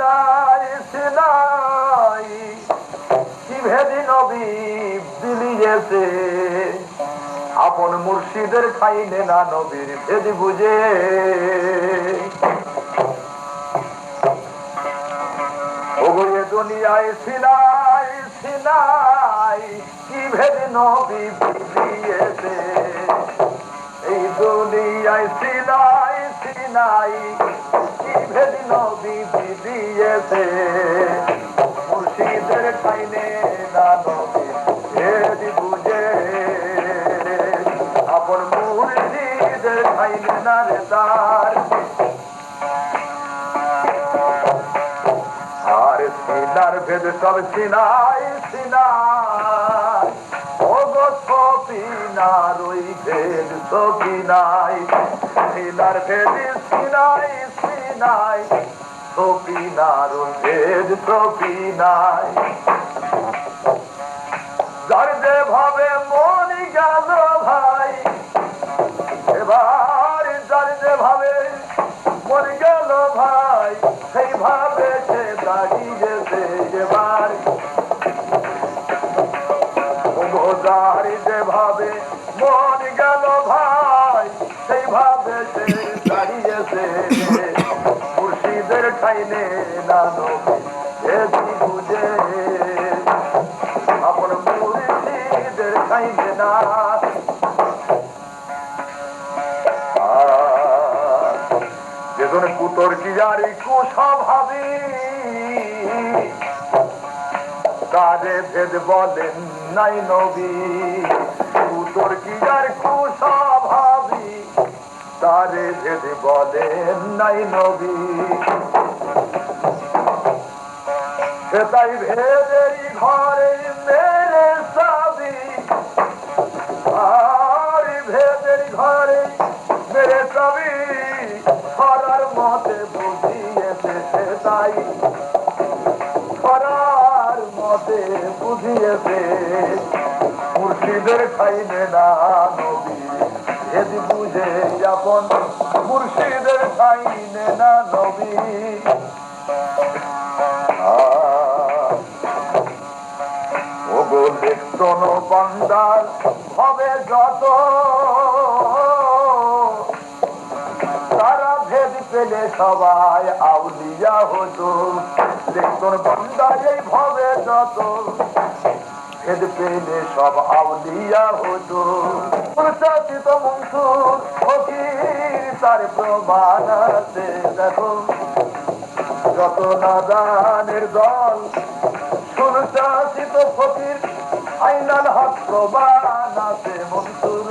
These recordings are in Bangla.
সিনাই সিনাই কি ভেদি নবী বিলিয়েছে আপন মুর্শিদের খাইলে না নবীর ভেদ বুঝে ওগো দুনিয়ায় সিনাই সিনাই কি ভেদ নবী বিলিয়েছে এই দুনিয়ায় সিনাই সিনাই কি ভেদ নবী বিলিয়েছে মুর্শিদের খাইলে না নবী ভেদ বুঝে আপন মুর্শিদের খাইলে না রে তার আর সিনার ভেদ সব সিনাই সিনাই ও গো সপিনার ওই ভেদ সপিনাই সিনার ভেদ সিনাই সিনাই সপিনার ভেদ সপিনাই যার যে ভাবে মন গেল ভাই এবার যার যে ভাবে মন গেল ভাই সেইভাবে সে দাঁড়িয়েছে এবার যার যে ভাবে মন গেল ভাই সেইভাবে সে দাঁড়িয়েছে মুর্শিদের ঠাইনে না নবী ভেদ বুঝে আপন মুর্শিদের ঠাইনে না যেজন কুতর কি জারি কুস্বভাবী তারে ভেদ বলেন নাই নবী কুতর কি যার কুস্বভাবী তারে ভেদ বলেন নাই নবী সে তাই ভেদেরই ঘরে মেরে সাবি আর ভেদের ঘরে মেরে সাবি খরার মতে বুঝিয়েছে সে তাই খরার মতে বুঝিয়েছে মুর্শিদের খাইলে না নবী ভেদ বুঝে আপন মুর্শিদের খাইলে না নবী ওগো দেখতন বান্দার হবে যত তারা ভেদ পেলে সবাই আউলিয়া হতো দেখতন বান্দার এই ভবে যত ভেদ পেলে সব আউলিয়া হতো প্রচারিত মনসুর ফকির তার প্রমাণ আছে দেখো যত নাদানের দল সুরচারিত ফকির আইনাল হক প্রমাণ আছে মনসুর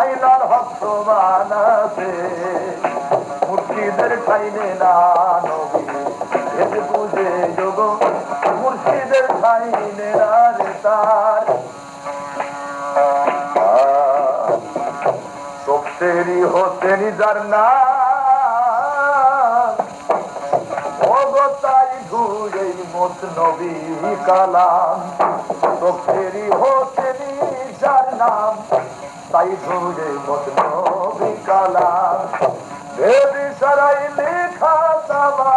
আইনাল হক প্রমাণ আছে মুর্শিদের খাইলে না নবী ভেদ বুঝে যোগ মুর্শিদের খাইলে না রে তার তফসিরি হোসেনি যার নাম ওগো তাই ঘুরে মত নবী কালাম তফসিরি হোসেনি যার নাম তাই ঘুরে মত নবী কালাম ভেদ সারাই লেখা সাবা